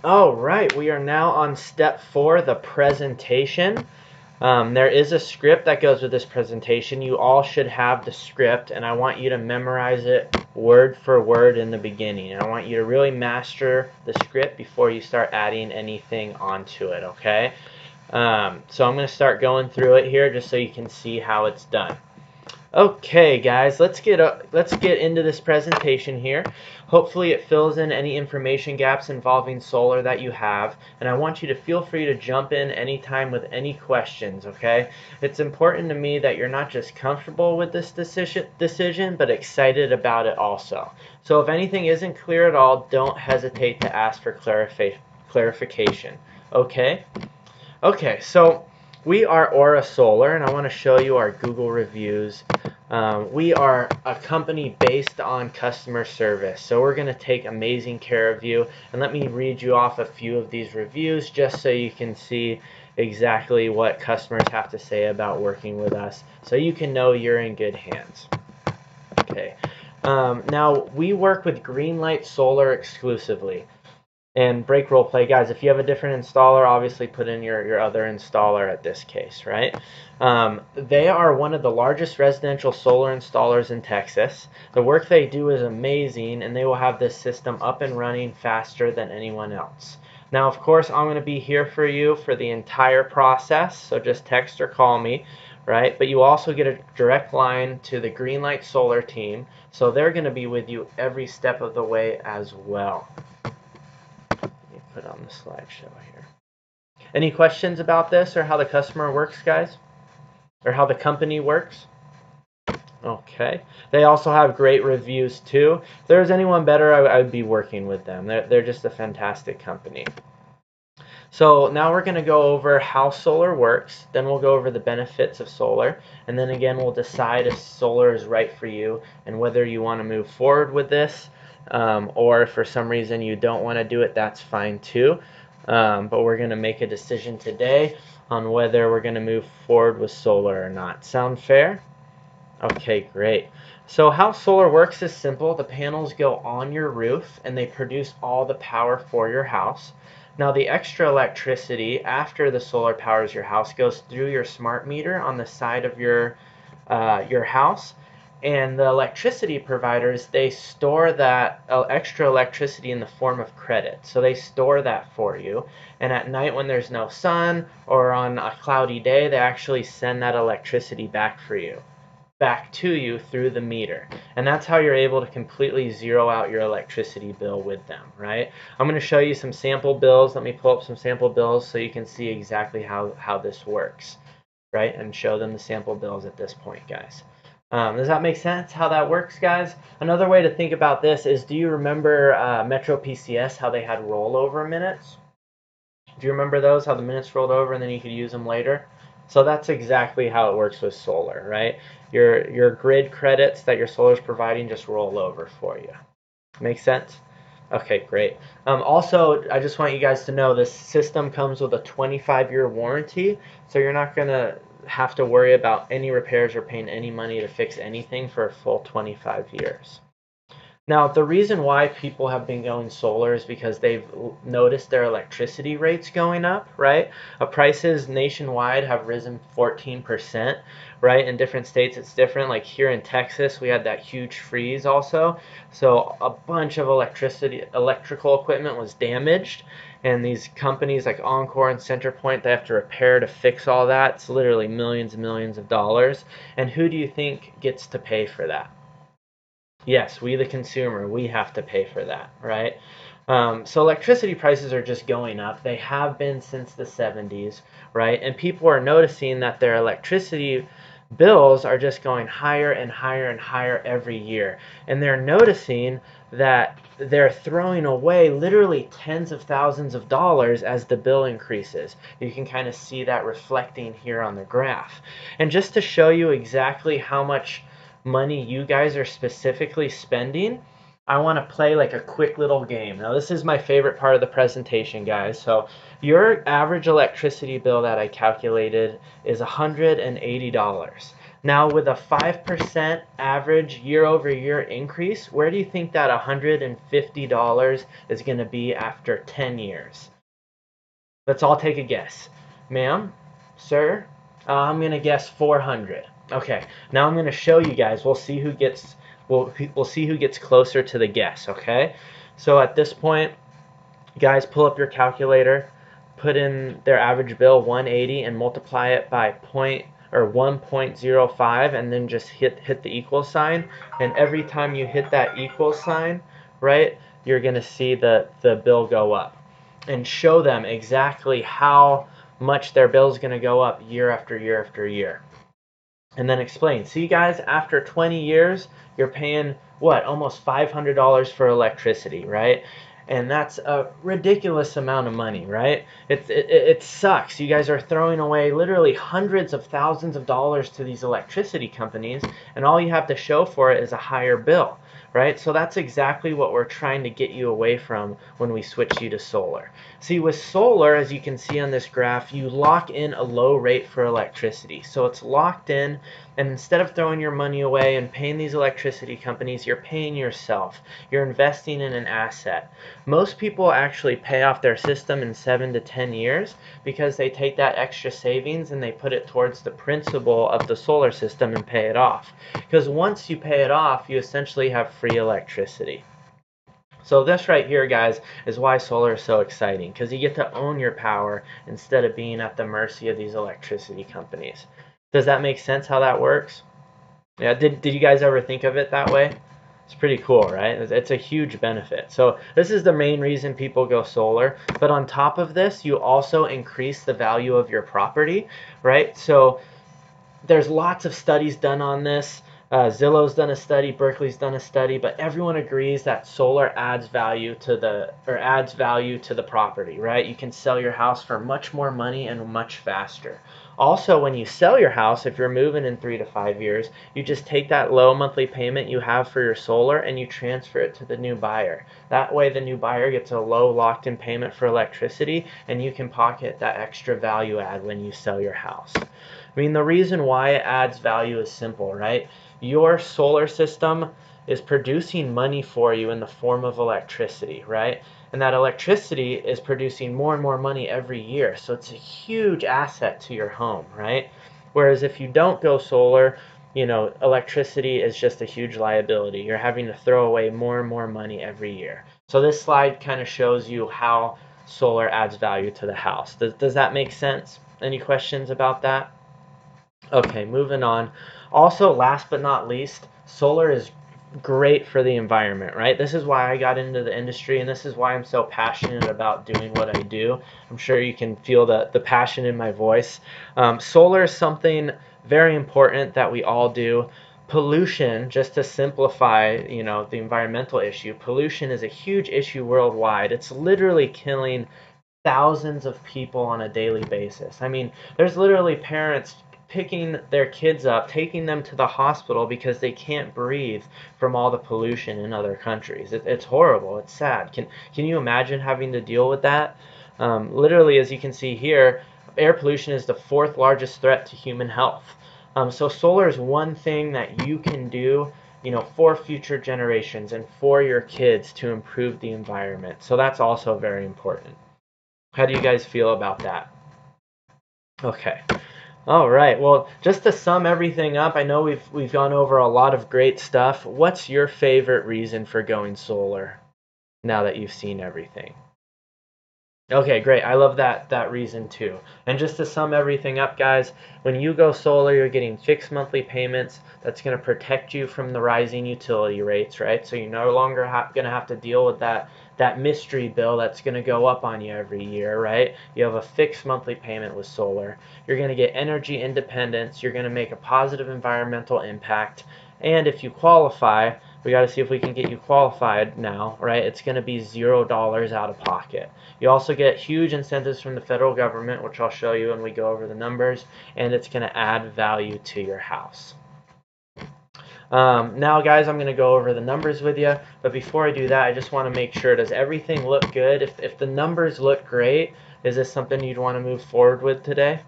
All right, we are now on step 4, the presentation. There is a script that goes with this presentation. You all should have the script, and I want you to memorize it word for word in the beginning. And I want you to really master the script before you start adding anything onto it, okay? So I'm going to start going through it here just so you can see how it's done. Okay, guys, let's get into this presentation here. Hopefully it fills in any information gaps involving solar that you have, and I want you to feel free to jump in anytime with any questions, okay? It's important to me that you're not just comfortable with this decision, but excited about it also. So if anything isn't clear at all, don't hesitate to ask for clarification, okay? Okay, so we are Aura Solar, and I want to show you our Google reviews. We are a company based on customer service, so we're going to take amazing care of you. And let me read you off a few of these reviews just so you can see exactly what customers have to say about working with us, so you can know you're in good hands. Okay. Now, we work with Greenlight Solar exclusively. And break role play, guys, if you have a different installer, obviously put in your other installer at this case, right? They are one of the largest residential solar installers in Texas. The work they do is amazing, and they will have this system up and running faster than anyone else. Now, of course, I'm going to be here for you for the entire process, so just text or call me, right? But you also get a direct line to the Greenlight Solar team, so they're going to be with you every step of the way as well. Put on the slideshow here. Any questions about this or how the customer works, guys? Or how the company works? Okay. They also have great reviews too. If there's anyone better, I would be working with them. They're just a fantastic company. So now we're going to go over how solar works, then we'll go over the benefits of solar, and then again we'll decide if solar is right for you and whether you want to move forward with this, or if for some reason you don't want to do it, that's fine too. But we're going to make a decision today on whether we're going to move forward with solar or not. Sound fair? Okay, great. So how solar works is simple. The panels go on your roof and they produce all the power for your house. Now the extra electricity after the solar powers your house goes through your smart meter on the side of your house, and the electricity providers, they store that extra electricity in the form of credit. So they store that for you, and at night when there's no sun or on a cloudy day, they actually send that electricity back to you through the meter. And that's how you're able to completely zero out your electricity bill with them, right? I'm going to show you some sample bills. Let me pull up some sample bills so you can see exactly how this works, right? And show them the sample bills at this point, guys. Does that make sense how that works, guys? Another way to think about this is, do you remember Metro PCS, how they had rollover minutes? Do you remember those, how the minutes rolled over and then you could use them later? So that's exactly how it works with solar, right? Your grid credits that your solar is providing just roll over for you. Make sense? Okay, great. Also, I just want you guys to know this system comes with a 25-year warranty, so you're not going to have to worry about any repairs or paying any money to fix anything for a full 25 years. Now, the reason why people have been going solar is because they've noticed their electricity rates going up, right? Prices nationwide have risen 14%, right? In different states, it's different. Like here in Texas, we had that huge freeze also. So a bunch of electrical equipment was damaged. And these companies like Encore and CenterPoint, they have to repair to fix all that. It's literally millions and millions of dollars. And who do you think gets to pay for that? Yes, we the consumer, we have to pay for that, right? So electricity prices are just going up. They have been since the 70s, right? And people are noticing that their electricity bills are just going higher and higher and higher every year. And they're noticing that they're throwing away literally tens of thousands of dollars as the bill increases. You can kind of see that reflecting here on the graph. And just to show you exactly how much money you guys are specifically spending, I want to play like a quick little game. Now this is my favorite part of the presentation, guys. So your average electricity bill that I calculated is $180. Now with a 5% average year-over-year increase, where do you think that $150 is going to be after 10 years? Let's all take a guess. Ma'am, sir, I'm going to guess 400. Okay, now I'm going to show you guys. We'll see who gets closer to the guess, okay? So at this point, guys, pull up your calculator, put in their average bill 180 and multiply it by 1.05, and then just hit the equal sign. And every time you hit that equal sign, right, you're going to see the bill go up. And show them exactly how much their bill is going to go up year after year after year. And then explain. See, guys, after 20 years, you're paying, what, almost $500 for electricity, right? And that's a ridiculous amount of money, right? It sucks. You guys are throwing away literally hundreds of thousands of dollars to these electricity companies, and all you have to show for it is a higher bill, right? So that's exactly what we're trying to get you away from when we switch you to solar. See, with solar, as you can see on this graph, you lock in a low rate for electricity. So it's locked in, and instead of throwing your money away and paying these electricity companies, you're paying yourself. You're investing in an asset. Most people actually pay off their system in 7 to 10 years because they take that extra savings and they put it towards the principal of the solar system and pay it off. Because once you pay it off, you essentially have free electricity. So this right here, guys, is why solar is so exciting, because you get to own your power instead of being at the mercy of these electricity companies. Does that make sense how that works? Yeah, did you guys ever think of it that way? It's pretty cool, right? It's a huge benefit. So this is the main reason people go solar. But on top of this, you also increase the value of your property, right? So there's lots of studies done on this. Zillow's done a study, Berkeley's done a study, but everyone agrees that solar adds value to the property, right? You can sell your house for much more money and much faster. Also, when you sell your house, if you're moving in 3 to 5 years, you just take that low monthly payment you have for your solar and you transfer it to the new buyer. That way the new buyer gets a low locked-in payment for electricity, and you can pocket that extra value add when you sell your house. I mean, the reason why it adds value is simple, right? Your solar system is producing money for you in the form of electricity, right? And that electricity is producing more and more money every year. So it's a huge asset to your home, right? Whereas if you don't go solar, electricity is just a huge liability. You're having to throw away more and more money every year. So this slide kind of shows you how solar adds value to the house. Does that make sense? Any questions about that? Okay, moving on. Also, last but not least, solar is great for the environment, right? This is why I got into the industry, and this is why I'm so passionate about doing what I do. I'm sure you can feel the passion in my voice. Solar is something very important that we all do. Pollution, just to simplify, the environmental issue, pollution is a huge issue worldwide. It's literally killing thousands of people on a daily basis. I mean, there's literally parents picking their kids up, taking them to the hospital because they can't breathe from all the pollution in other countries. It's horrible. It's sad. Can you imagine having to deal with that? Literally, as you can see here, air pollution is the 4th largest threat to human health. So solar is one thing that you can do, for future generations and for your kids to improve the environment. So that's also very important. How do you guys feel about that? Okay. All right. Well, just to sum everything up, I know we've gone over a lot of great stuff. What's your favorite reason for going solar now that you've seen everything? Okay, great. I love that reason too. And just to sum everything up, guys, when you go solar, you're getting fixed monthly payments. That's going to protect you from the rising utility rates, right? So you're no longer going to have to deal with that mystery bill that's going to go up on you every year, right? You have a fixed monthly payment with solar. You're going to get energy independence. You're going to make a positive environmental impact. And if you qualify, we got to see if we can get you qualified now, right? It's going to be $0 out of pocket. You also get huge incentives from the federal government, which I'll show you when we go over the numbers, and it's going to add value to your house. Now, guys, I'm going to go over the numbers with you, but before I do that, I just want to make sure, does everything look good? If the numbers look great, is this something you'd want to move forward with today?